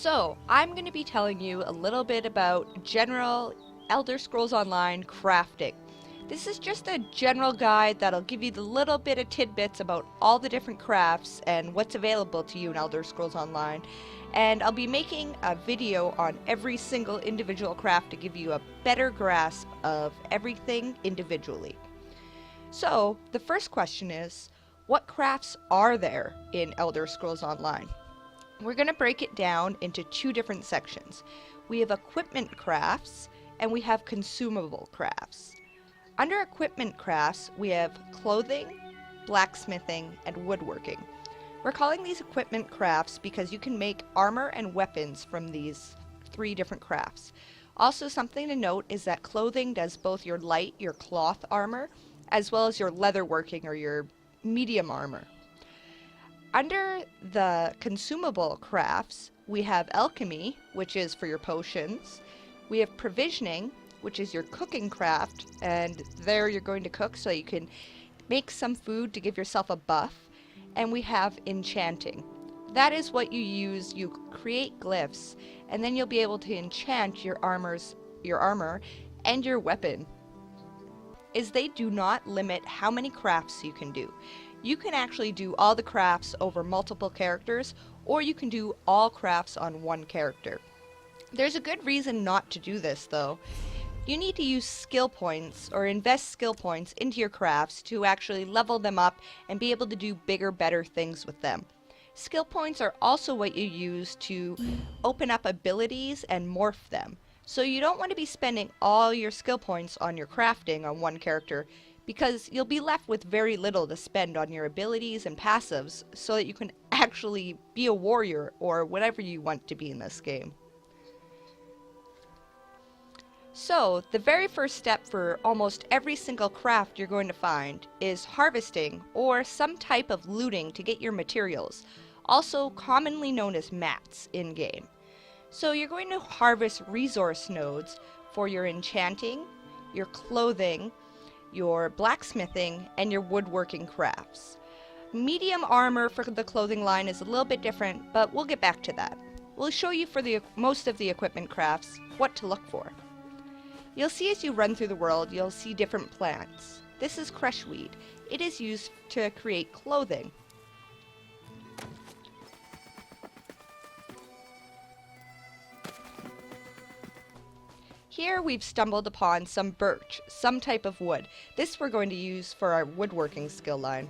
So, I'm going to be telling you a little bit about general Elder Scrolls Online crafting. This is just a general guide that'll give you the little bit of tidbits about all the different crafts and what's available to you in Elder Scrolls Online. And I'll be making a video on every single individual craft to give you a better grasp of everything individually. So, the first question is, what crafts are there in Elder Scrolls Online? We're going to break it down into two different sections. We have equipment crafts and we have consumable crafts. Under equipment crafts, we have clothing, blacksmithing, and woodworking. We're calling these equipment crafts because you can make armor and weapons from these three different crafts. Also, something to note is that clothing does both your light, your cloth armor, as well as your leatherworking or your medium armor. Under the consumable crafts, we have alchemy, which is for your potions. We have provisioning, which is your cooking craft, and there you're going to cook so you can make some food to give yourself a buff. And we have enchanting. That is what you use. You create glyphs, and then you'll be able to enchant your armor and your weapon. They do not limit how many crafts you can do. You can actually do all the crafts over multiple characters, or you can do all crafts on one character. There's a good reason not to do this, though. You need to use skill points, or invest skill points into your crafts to actually level them up and be able to do bigger, better things with them. Skill points are also what you use to open up abilities and morph them. So you don't want to be spending all your skill points on your crafting on one character, because you'll be left with very little to spend on your abilities and passives so that you can actually be a warrior or whatever you want to be in this game. So, the very first step for almost every single craft you're going to find is harvesting or some type of looting to get your materials, also commonly known as mats in-game. So you're going to harvest resource nodes for your enchanting, your clothing, your blacksmithing, and your woodworking crafts. Medium armor for the clothing line is a little bit different, but we'll get back to that. We'll show you for most of the equipment crafts what to look for. You'll see as you run through the world, you'll see different plants. This is crushweed. It is used to create clothing. Here we've stumbled upon some birch, some type of wood. This we're going to use for our woodworking skill line.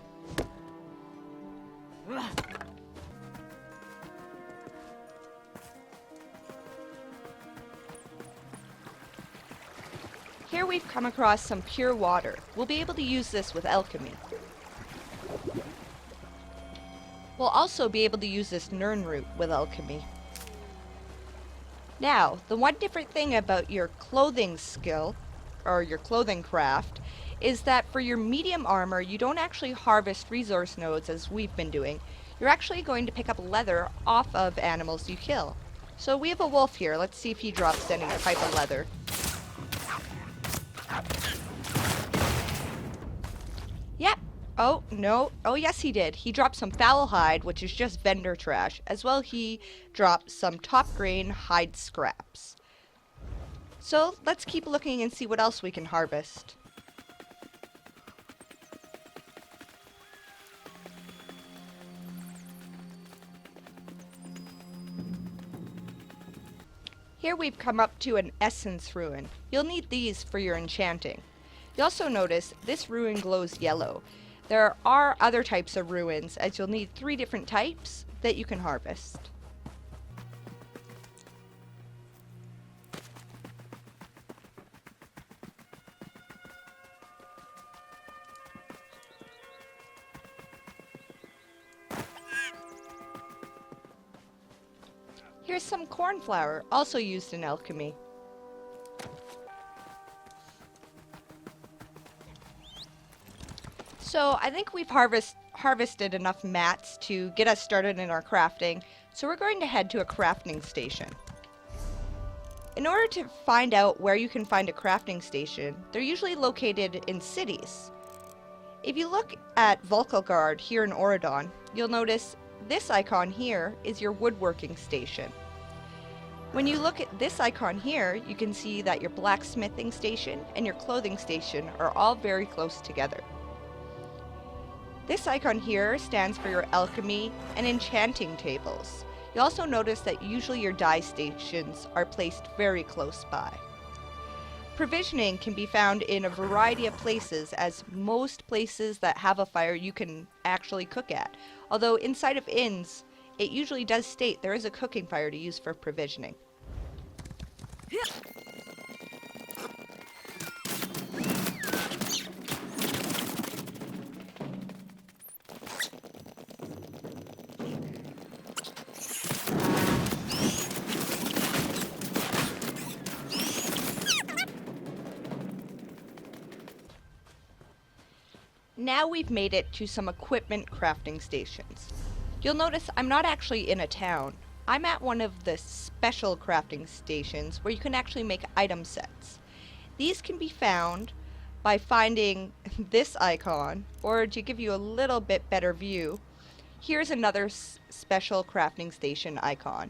Here we've come across some pure water. We'll be able to use this with alchemy. We'll also be able to use this Nern root with alchemy. Now, the one different thing about your clothing skill, or your clothing craft, is that for your medium armor, you don't actually harvest resource nodes as we've been doing. You're actually going to pick up leather off of animals you kill. So we have a wolf here. Let's see if he drops any type of leather. Yep. Oh, no. Oh, yes, he did. He dropped some foul hide, which is just vendor trash. As well, he dropped some top grain hide scraps. So, let's keep looking and see what else we can harvest. Here we've come up to an essence ruin. You'll need these for your enchanting. You'll also notice this ruin glows yellow. There are other types of ruins, as you'll need 3 different types that you can harvest. Here's some cornflower, also used in alchemy. So I think we've harvested enough mats to get us started in our crafting, so we're going to head to a crafting station. In order to find out where you can find a crafting station, they're usually located in cities. If you look at Vulkelgard here in Auradon, you'll notice this icon here is your woodworking station. When you look at this icon here, you can see that your blacksmithing station and your clothing station are all very close together. This icon here stands for your alchemy and enchanting tables. You'll also notice that usually your dye stations are placed very close by. Provisioning can be found in a variety of places, as most places that have a fire you can actually cook at. Although inside of inns, it usually does state there is a cooking fire to use for provisioning. Now we've made it to some equipment crafting stations. You'll notice I'm not actually in a town. I'm at one of the special crafting stations where you can actually make item sets. These can be found by finding this icon, or to give you a little bit better view, here's another special crafting station icon.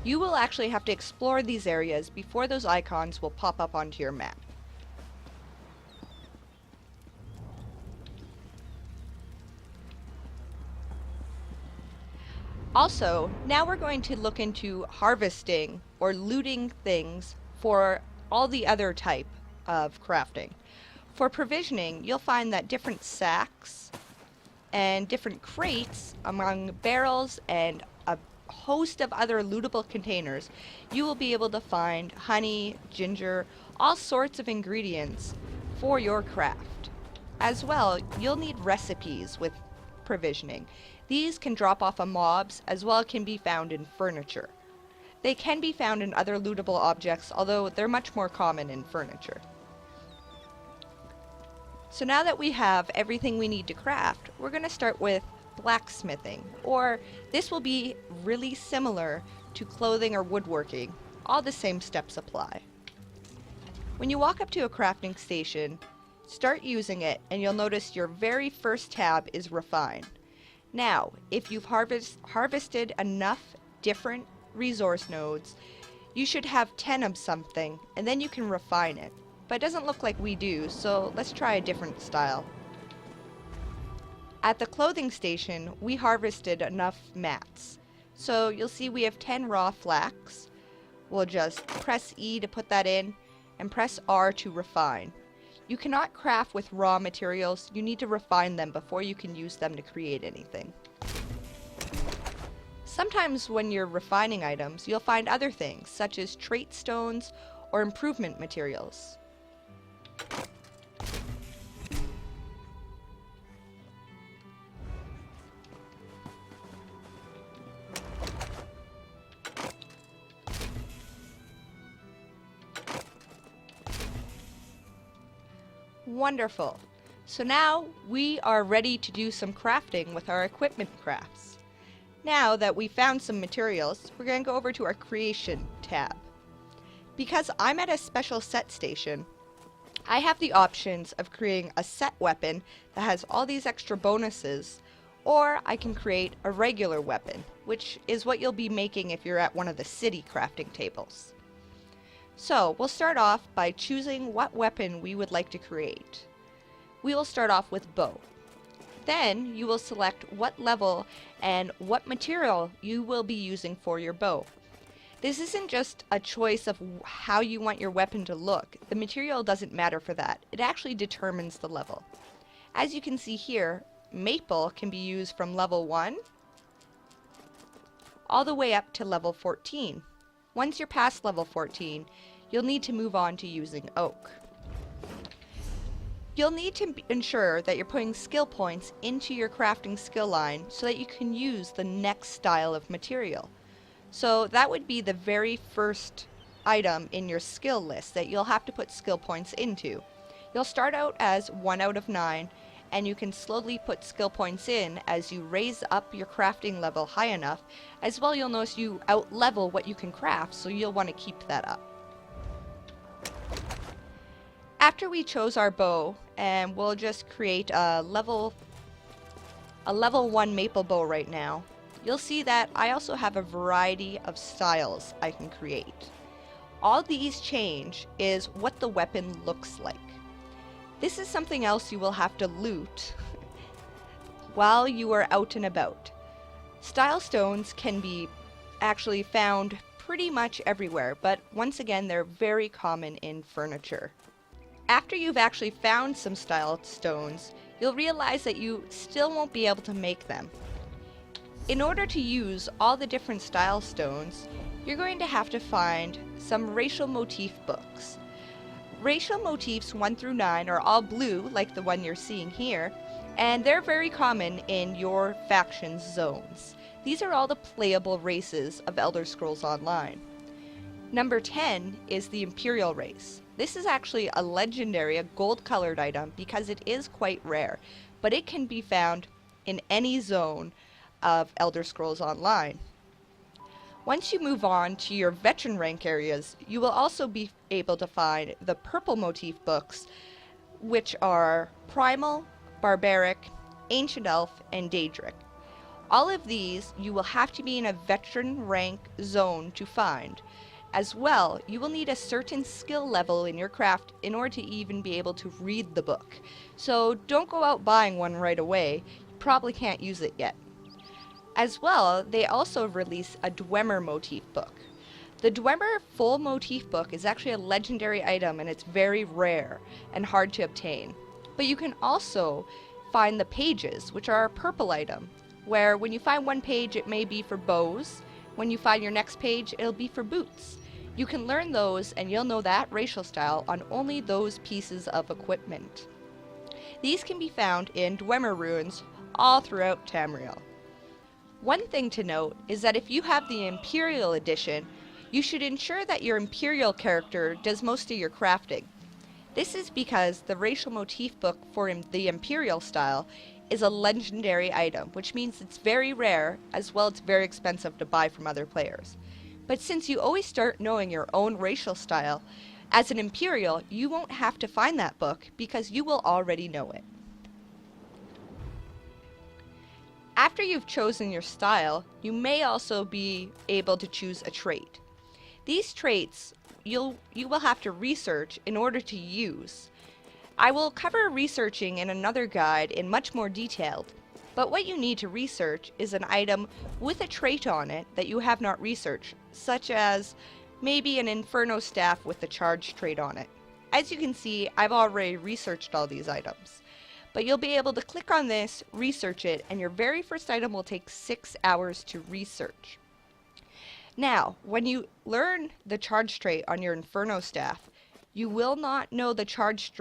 You will actually have to explore these areas before those icons will pop up onto your map. Also, now we're going to look into harvesting or looting things for all the other type of crafting. For provisioning, you'll find that different sacks and different crates among barrels and a host of other lootable containers, you will be able to find honey, ginger, all sorts of ingredients for your craft. As well, you'll need recipes with provisioning. These can drop off of mobs, as well can be found in furniture. They can be found in other lootable objects, although they're much more common in furniture. So now that we have everything we need to craft, we're going to start with blacksmithing, or this will be really similar to clothing or woodworking. All the same steps apply. When you walk up to a crafting station, start using it and you'll notice your very first tab is Refine. Now, if you've harvested enough different resource nodes, you should have 10 of something, and then you can refine it. But it doesn't look like we do, so let's try a different style. At the clothing station, we harvested enough mats. So you'll see we have 10 raw flax. We'll just press E to put that in, and press R to refine. You cannot craft with raw materials, you need to refine them before you can use them to create anything. Sometimes when you're refining items, you'll find other things, such as trait stones or improvement materials. Wonderful. So now we are ready to do some crafting with our equipment crafts. Now that we've found some materials, we're going to go over to our creation tab. Because I'm at a special set station, I have the options of creating a set weapon that has all these extra bonuses, or I can create a regular weapon, which is what you'll be making if you're at one of the city crafting tables. So we'll start off by choosing what weapon we would like to create. We will start off with bow. Then you will select what level and what material you will be using for your bow. This isn't just a choice of how you want your weapon to look. The material doesn't matter for that. It actually determines the level. As you can see here, maple can be used from level 1 all the way up to level 14. Once you're past level 14, you'll need to move on to using oak. You'll need to ensure that you're putting skill points into your crafting skill line so that you can use the next style of material. So that would be the very first item in your skill list that you'll have to put skill points into. You'll start out as 1 out of 9, and you can slowly put skill points in as you raise up your crafting level high enough. As well, you'll notice you out-level what you can craft, so you'll want to keep that up. After we chose our bow, and we'll just create a level 1 maple bow right now, you'll see that I also have a variety of styles I can create. All these change is what the weapon looks like. This is something else you will have to loot while you are out and about. Style stones can be actually found pretty much everywhere, but once again, they're very common in furniture. After you've actually found some style stones, you'll realize that you still won't be able to make them. In order to use all the different style stones, you're going to have to find some racial motif books. Racial motifs 1 through 9 are all blue, like the one you're seeing here, and they're very common in your faction's zones. These are all the playable races of Elder Scrolls Online. Number 10 is the Imperial race. This is actually a legendary, a gold-colored item because it is quite rare, but it can be found in any zone of Elder Scrolls Online. Once you move on to your veteran rank areas, you will also be able to find the purple motif books, which are Primal, Barbaric, Ancient Elf, and Daedric. All of these you will have to be in a veteran rank zone to find. As well, you will need a certain skill level in your craft in order to even be able to read the book. So don't go out buying one right away, you probably can't use it yet. As well, they also release a Dwemer motif book. The Dwemer full motif book is actually a legendary item and it's very rare and hard to obtain. But you can also find the pages, which are a purple item, where when you find one page it may be for bows, when you find your next page it'll be for boots. You can learn those and you'll know that racial style on only those pieces of equipment. These can be found in Dwemer ruins all throughout Tamriel. One thing to note is that if you have the Imperial edition, you should ensure that your Imperial character does most of your crafting. This is because the racial motif book for the Imperial style is a legendary item, which means it's very rare, as well it's very expensive to buy from other players. But since you always start knowing your own racial style, as an Imperial, you won't have to find that book because you will already know it. After you've chosen your style, you may also be able to choose a trait. These traits you will have to research in order to use. I will cover researching in another guide in much more detail, but what you need to research is an item with a trait on it that you have not researched, such as maybe an Inferno staff with a charge trait on it. As you can see, I've already researched all these items. But you'll be able to click on this, research it, and your very first item will take 6 hours to research. Now, when you learn the charge trait on your Inferno staff, you will not know the charged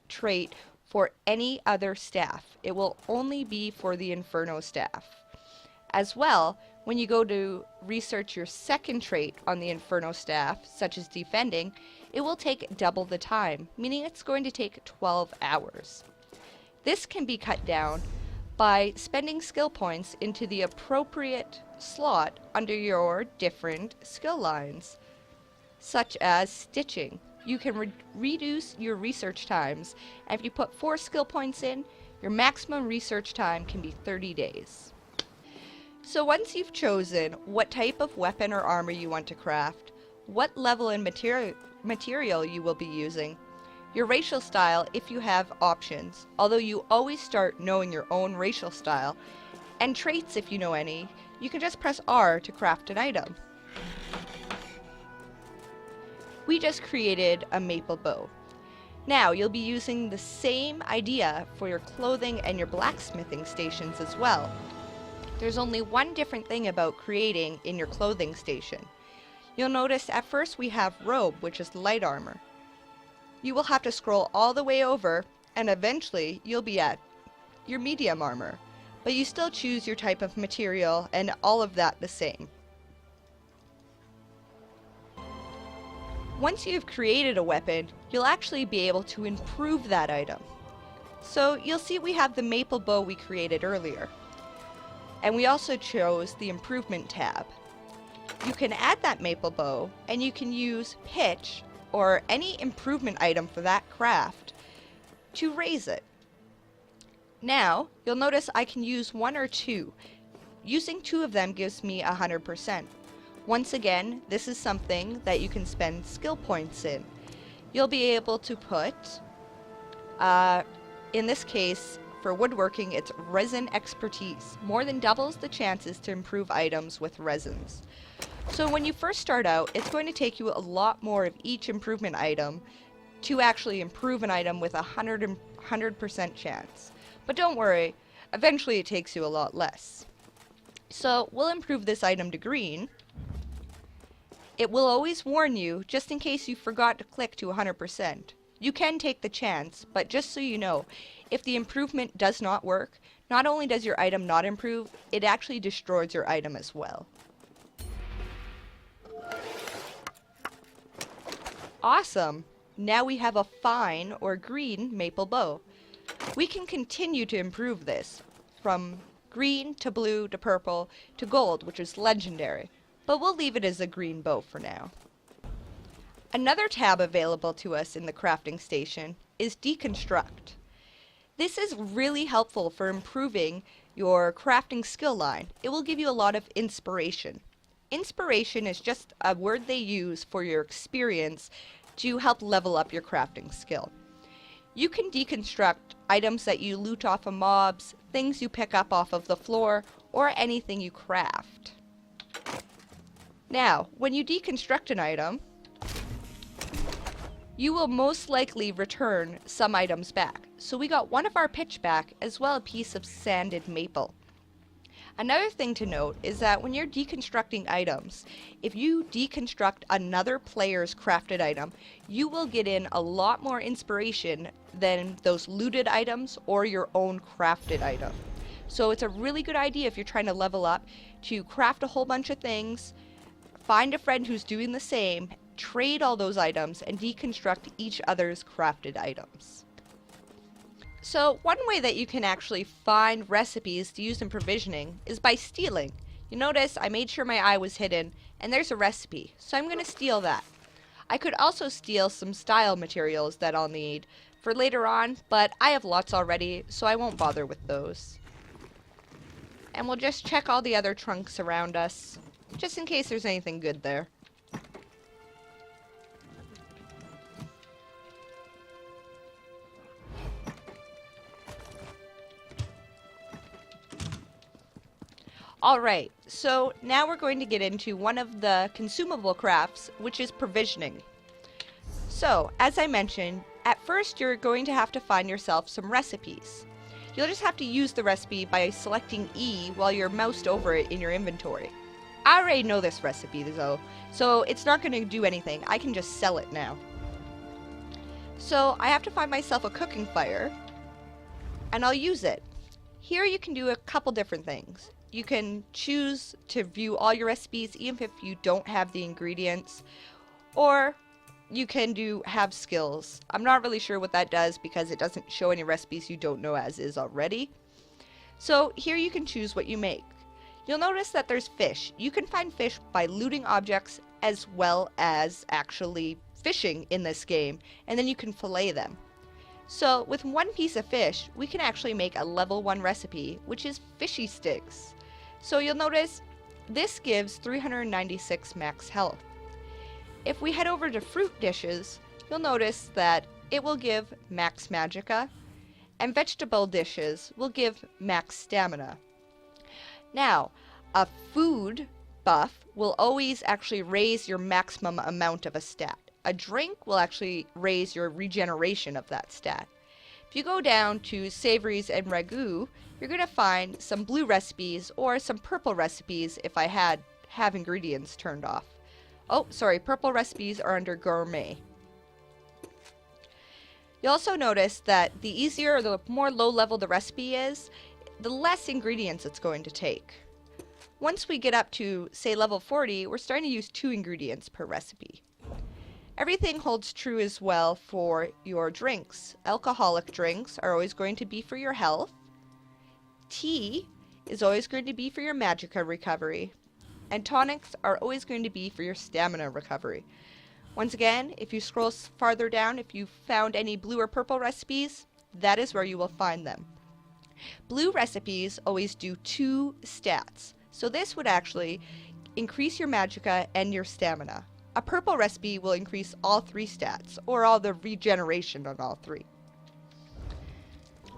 trait for any other staff. It will only be for the Inferno staff. As well, when you go to research your second trait on the Inferno staff, such as defending, it will take double the time, meaning it's going to take 12 hours. This can be cut down by spending skill points into the appropriate slot under your different skill lines, such as stitching. You can reduce your research times, and if you put 4 skill points in, your maximum research time can be 30 days. So once you've chosen what type of weapon or armor you want to craft, what level and material you will be using, your racial style if you have options, although you always start knowing your own racial style, and traits if you know any, you can just press R to craft an item. We just created a maple bow. Now you'll be using the same idea for your clothing and your blacksmithing stations as well. There's only one different thing about creating in your clothing station. You'll notice at first we have robe, which is light armor. You will have to scroll all the way over and eventually you'll be at your medium armor, but you still choose your type of material and all of that the same. Once you've created a weapon, you'll actually be able to improve that item. So you'll see we have the maple bow we created earlier. And we also chose the improvement tab. You can add that maple bow and you can use pitch or any improvement item for that craft to raise it. Now, you'll notice I can use 1 or 2. using 2 of them gives me 100%. Once again, this is something that you can spend skill points in. You'll be able to put, in this case, for woodworking, it's resin expertise. More than doubles the chances to improve items with resins. So when you first start out, it's going to take you a lot more of each improvement item to actually improve an item with 100% chance. But don't worry, eventually it takes you a lot less. So we'll improve this item to green. It will always warn you, just in case you forgot to click to 100%. You can take the chance, but just so you know, if the improvement does not work, not only does your item not improve, it actually destroys your item as well. Awesome! Now we have a fine or green maple bow. We can continue to improve this, from green to blue to purple to gold, which is legendary, but we'll leave it as a green bow for now. Another tab available to us in the crafting station is Deconstruct. This is really helpful for improving your crafting skill line. It will give you a lot of inspiration. Inspiration is just a word they use for your experience to help level up your crafting skill. You can deconstruct items that you loot off of mobs, things you pick up off of the floor, or anything you craft. Now, when you deconstruct an item, you will most likely return some items back. So we got one of our pitch back, as well as a piece of sanded maple. Another thing to note is that when you're deconstructing items, if you deconstruct another player's crafted item, you will get in a lot more inspiration than those looted items or your own crafted item. So it's a really good idea if you're trying to level up to craft a whole bunch of things, find a friend who's doing the same, trade all those items, and deconstruct each other's crafted items. So one way that you can actually find recipes to use in provisioning is by stealing. You notice I made sure my eye was hidden, and there's a recipe, so I'm going to steal that. I could also steal some style materials that I'll need for later on, but I have lots already, so I won't bother with those. And we'll just check all the other trunks around us, just in case there's anything good there. Alright, so now we're going to get into one of the consumable crafts, which is provisioning. So, as I mentioned, at first you're going to have to find yourself some recipes. You'll just have to use the recipe by selecting E while you're moused over it in your inventory. I already know this recipe though, so it's not going to do anything. I can just sell it now. So I have to find myself a cooking fire, and I'll use it. Here you can do a couple different things. You can choose to view all your recipes even if you don't have the ingredients, or you can have skills. I'm not really sure what that does because it doesn't show any recipes you don't know as is already. So here you can choose what you make. You'll notice that there's fish. You can find fish by looting objects as well as actually fishing in this game, and then you can fillet them. So with one piece of fish, we can actually make a level 1 recipe, which is fishy sticks. So you'll notice this gives 396 max health. If we head over to fruit dishes, you'll notice that it will give max magicka, and vegetable dishes will give max stamina. Now, a food buff will always actually raise your maximum amount of a stat. A drink will actually raise your regeneration of that stat. If you go down to savories and ragu, you're going to find some blue recipes or some purple recipes if I have ingredients turned off. Oh, sorry, purple recipes are under gourmet. You'll also notice that the easier or the more low level the recipe is, the less ingredients it's going to take. Once we get up to, say, level 40, we're starting to use 2 ingredients per recipe. Everything holds true as well for your drinks. Alcoholic drinks are always going to be for your health. Tea is always going to be for your magicka recovery. And tonics are always going to be for your stamina recovery. Once again, if you scroll farther down, if you found any blue or purple recipes, that is where you will find them. Blue recipes always do 2 stats. So this would actually increase your magicka and your stamina. A purple recipe will increase all 3 stats, or all the regeneration on all 3.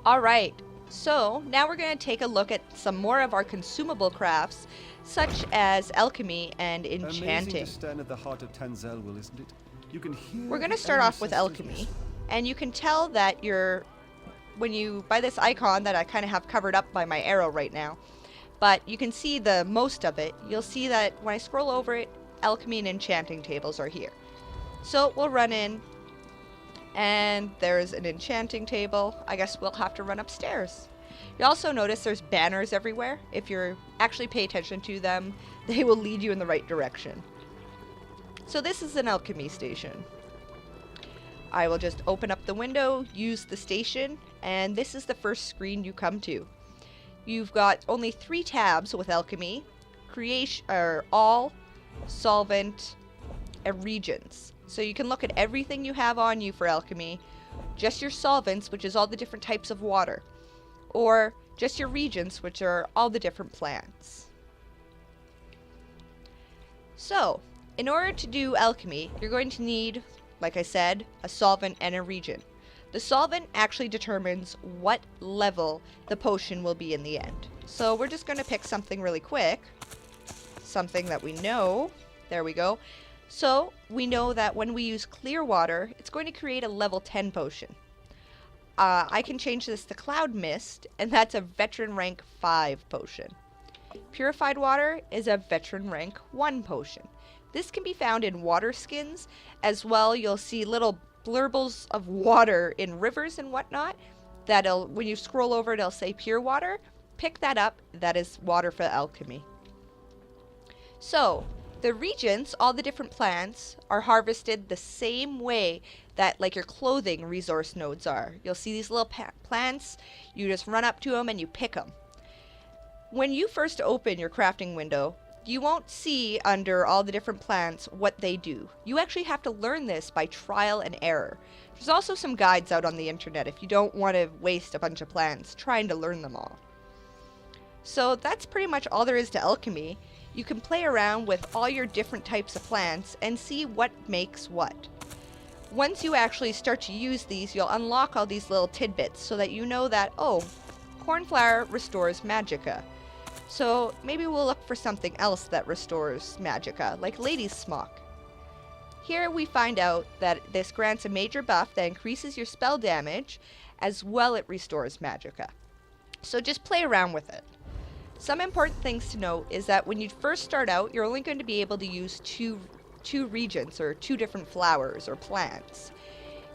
Alright, so now we're going to take a look at some more of our consumable crafts, such as alchemy and enchanting. To stand at the heart of Tamriel, isn't it? You can hear We're going to start off with alchemy, and you can tell that by this icon that I kind of have covered up by my arrow right now, but you can see the most of it. You'll see that when I scroll over it, alchemy and enchanting tables are here. So we'll run in, and there's an enchanting table. I guess we'll have to run upstairs. You also notice there's banners everywhere. If you actually pay attention to them, they will lead you in the right direction. So this is an alchemy station. I will just open up the window, use the station, and this is the first screen you come to. You've got only 3 tabs with alchemy: creation, or all, solvent, and regions. So you can look at everything you have on you for alchemy, just your solvents, which is all the different types of water, or just your regions, which are all the different plants. So, in order to do alchemy, you're going to need, like I said, a solvent and a region. The solvent actually determines what level the potion will be in the end. So we're just going to pick something really quick. Something that we know. There we go. So we know that when we use clear water, it's going to create a level 10 potion. I can change this to Cloud Mist, and that's a veteran rank 5 potion. Purified water is a veteran rank 1 potion. This can be found in water skins as well. You'll see little blurbles of water in rivers and whatnot. When you scroll over, it'll say pure water. Pick that up. That is water for alchemy. So, the regions, all the different plants, are harvested the same way that like your clothing resource nodes are. You'll see these little plants. You just run up to them and you pick them. When you first open your crafting window, you won't see under all the different plants what they do. You actually have to learn this by trial and error. There's also some guides out on the internet if you don't want to waste a bunch of plants trying to learn them all. So that's pretty much all there is to alchemy. You can play around with all your different types of plants and see what makes what. Once you actually start to use these, you'll unlock all these little tidbits so that you know that, oh, cornflower restores magicka. So maybe we'll look for something else that restores magicka, like Lady's Smock. Here we find out that this grants a major buff that increases your spell damage, as well it restores magicka. So just play around with it. Some important things to note is that when you first start out, you're only going to be able to use two regions, or 2 different flowers or plants.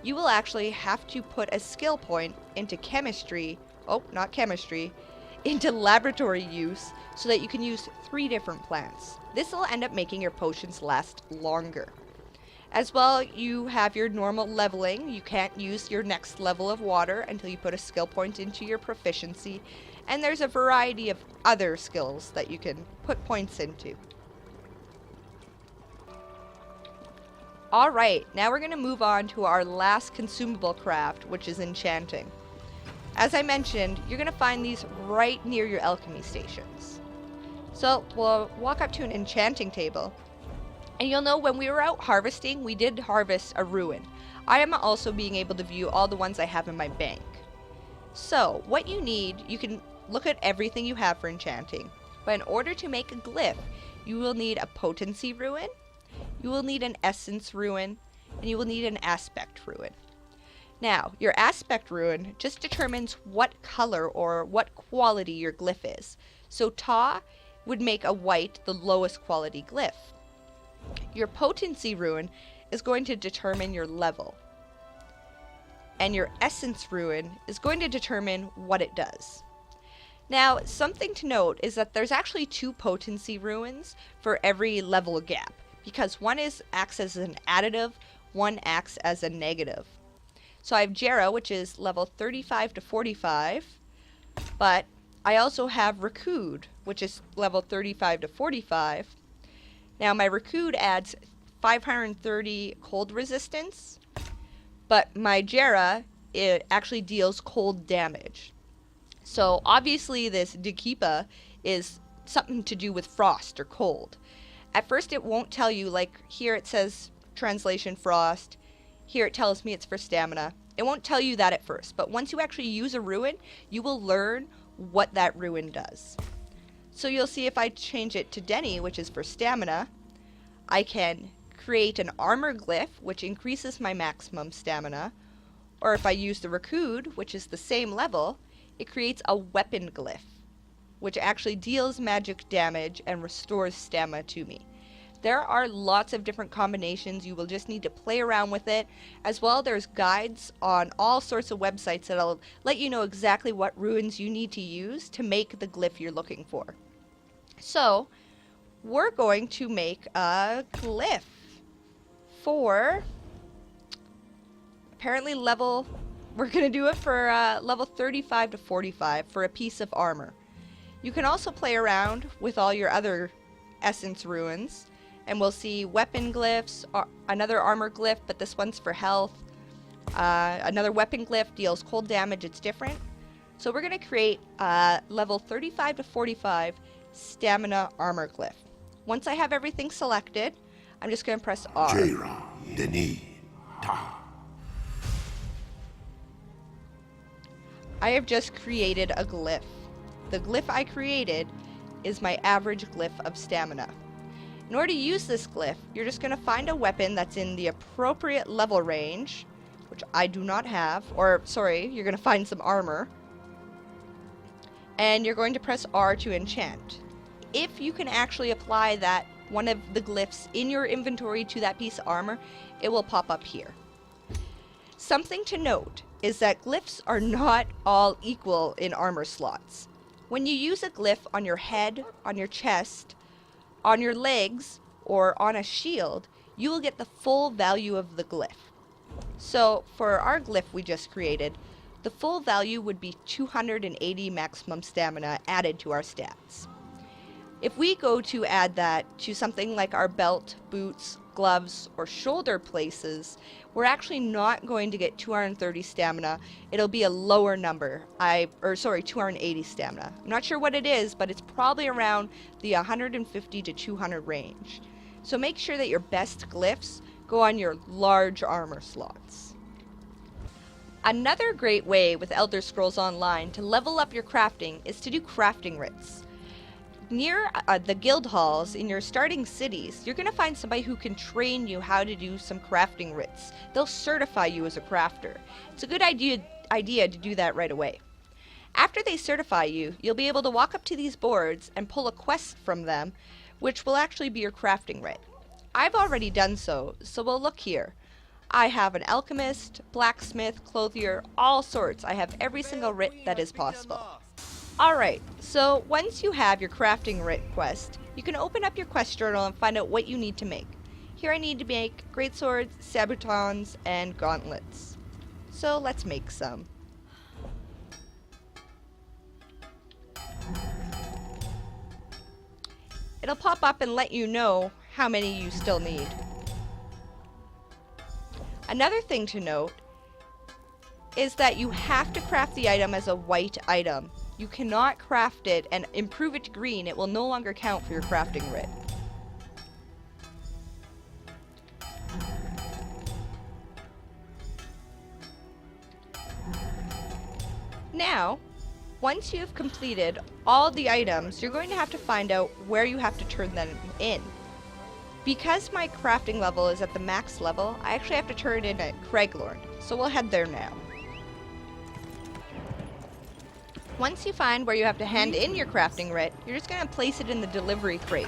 You will actually have to put a skill point into into laboratory use so that you can use 3 different plants. This will end up making your potions last longer. As well, you have your normal leveling. You can't use your next level of water until you put a skill point into your proficiency. And there's a variety of other skills that you can put points into. Alright, now we're going to move on to our last consumable craft, which is enchanting. As I mentioned, you're going to find these right near your alchemy stations. So we'll walk up to an enchanting table, and you'll know when we were out harvesting, we did harvest a ruin. I am also being able to view all the ones I have in my bank. So what you need, you can look at everything you have for enchanting, but in order to make a glyph, you will need a potency ruin, you will need an essence ruin, and you will need an aspect ruin. Now, your aspect ruin just determines what color or what quality your glyph is. So Ta would make a white the lowest quality glyph. Your potency ruin is going to determine your level. And your essence ruin is going to determine what it does. Now, something to note is that there's actually 2 potency ruins for every level gap, because one acts as an additive, one acts as a negative. So I have Jera, which is level 35 to 45, but I also have Rakud, which is level 35 to 45. Now my Rakud adds 530 cold resistance, but my Jera, it actually deals cold damage. So obviously this Dikipa is something to do with frost or cold. At first it won't tell you, like here it says translation frost, here it tells me it's for stamina. It won't tell you that at first, but once you actually use a ruin, you will learn what that ruin does. So you'll see if I change it to Denny, which is for stamina, I can create an armor glyph, which increases my maximum stamina, or if I use the Rakud, which is the same level, it creates a weapon glyph, which actually deals magic damage and restores stamina to me. There are lots of different combinations. You will just need to play around with it. As well, there's guides on all sorts of websites that'll let you know exactly what ruins you need to use to make the glyph you're looking for. So, we're going to make a glyph for apparently we're going to do it for level 35 to 45 for a piece of armor. You can also play around with all your other essence ruins, and we'll see weapon glyphs, another armor glyph, but this one's for health. Another weapon glyph deals cold damage, it's different. So we're going to create level 35 to 45 stamina armor glyph. Once I have everything selected, I'm just going to press R. I have just created a glyph. The glyph I created is my average glyph of stamina. In order to use this glyph, you're just going to find a weapon that's in the appropriate level range, which I do not have, or sorry, you're going to find some armor, and you're going to press R to enchant. If you can actually apply that one of the glyphs in your inventory to that piece of armor, it will pop up here. Something to note is that glyphs are not all equal in armor slots. When you use a glyph on your head, on your chest, on your legs, or on a shield, you will get the full value of the glyph. So for our glyph we just created, the full value would be 280 maximum stamina added to our stats. If we go to add that to something like our belt, boots, gloves, or shoulder places, we're actually not going to get 230 stamina. It'll be a lower number. 280 stamina. I'm not sure what it is, but it's probably around the 150 to 200 range. So make sure that your best glyphs go on your large armor slots. Another great way with Elder Scrolls Online to level up your crafting is to do crafting writs. Near the guild halls in your starting cities, you're going to find somebody who can train you how to do some crafting writs. They'll certify you as a crafter. It's a good idea to do that right away. After they certify you, you'll be able to walk up to these boards and pull a quest from them, which will actually be your crafting writ. I've already done so we'll look here. I have an alchemist, blacksmith, clothier, all sorts. I have every single writ that is possible. Alright, so once you have your crafting writ quest, you can open up your quest journal and find out what you need to make. Here I need to make greatswords, sabutons, and gauntlets. So let's make some. It'll pop up and let you know how many you still need. Another thing to note is that you have to craft the item as a white item. You cannot craft it and improve it to green. It will no longer count for your crafting writ. Now, once you've completed all the items, you're going to have to find out where you have to turn them in. Because my crafting level is at the max level, I actually have to turn it in at Craiglorn. So we'll head there now. Once you find where you have to hand in your crafting writ, you're just going to place it in the delivery crate.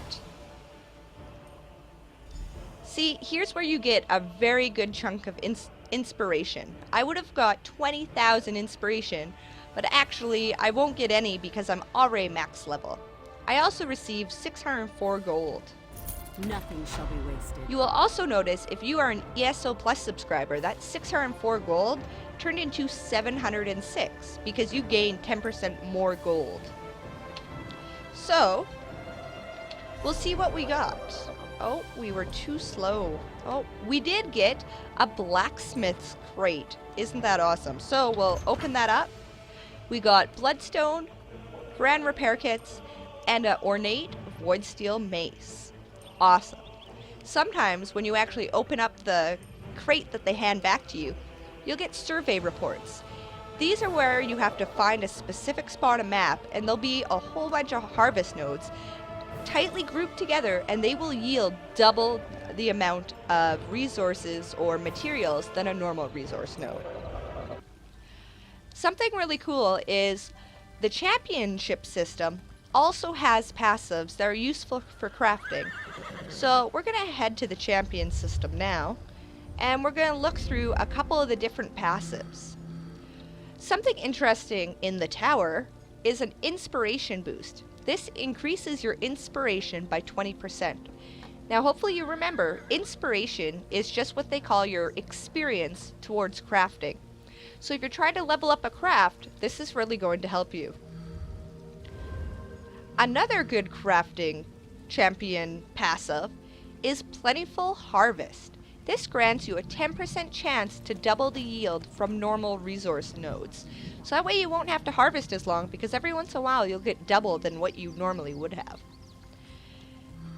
See, here's where you get a very good chunk of inspiration. I would have got 20,000 inspiration, but actually I won't get any because I'm already max level. I also received 604 gold. Nothing shall be wasted. You will also notice if you are an ESO Plus subscriber, that 604 gold turned into 706 because you gained 10% more gold. So, we'll see what we got. Oh, we were too slow. Oh, we did get a blacksmith's crate. Isn't that awesome? So we'll open that up. We got bloodstone, grand repair kits, and an ornate void steel mace. Awesome. Sometimes when you actually open up the crate that they hand back to you, you'll get survey reports. These are where you have to find a specific spot on a map, and there'll be a whole bunch of harvest nodes tightly grouped together, and they will yield double the amount of resources or materials than a normal resource node. Something really cool is the championship system also has passives that are useful for crafting. So we're going to head to the champion system now, and we're going to look through a couple of the different passives. Something interesting in the tower is an inspiration boost. This increases your inspiration by 20%. Now hopefully you remember, inspiration is just what they call your experience towards crafting. So if you're trying to level up a craft, this is really going to help you. Another good crafting champion passive is Plentiful Harvest. This grants you a 10% chance to double the yield from normal resource nodes. So that way you won't have to harvest as long, because every once in a while you'll get double than what you normally would have.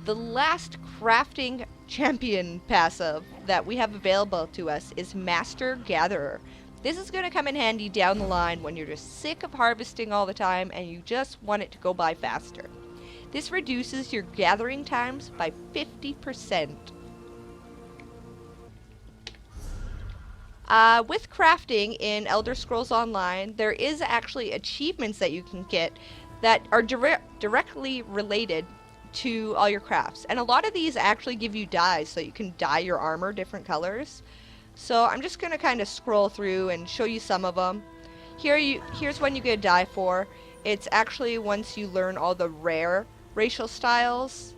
The last crafting champion passive that we have available to us is Master Gatherer. This is going to come in handy down the line when you're just sick of harvesting all the time and you just want it to go by faster. This reduces your gathering times by 50%. With crafting in Elder Scrolls Online, there is actually achievements that you can get that are directly related to all your crafts. And a lot of these actually give you dyes, so you can dye your armor different colors. So I'm just going to kind of scroll through and show you some of them. Here's one you get a dye for. It's actually once you learn all the rare racial styles.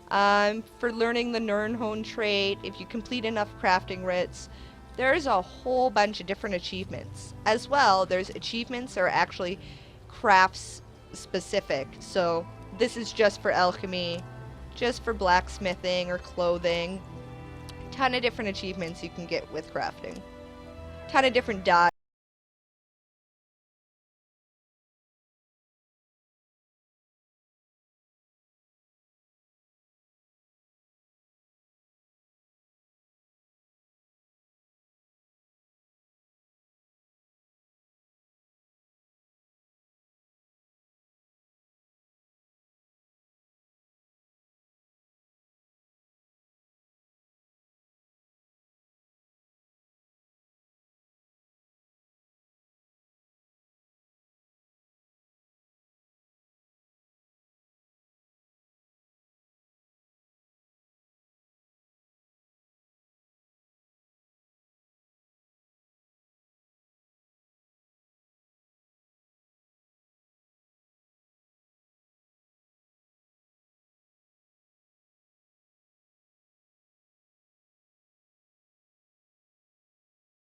For learning the Nirnhone trait, if you complete enough crafting writs, there's a whole bunch of different achievements. As well, there's achievements that are actually crafts specific. So this is just for alchemy, just for blacksmithing or clothing. Ton of different achievements you can get with crafting. Ton of different dyes.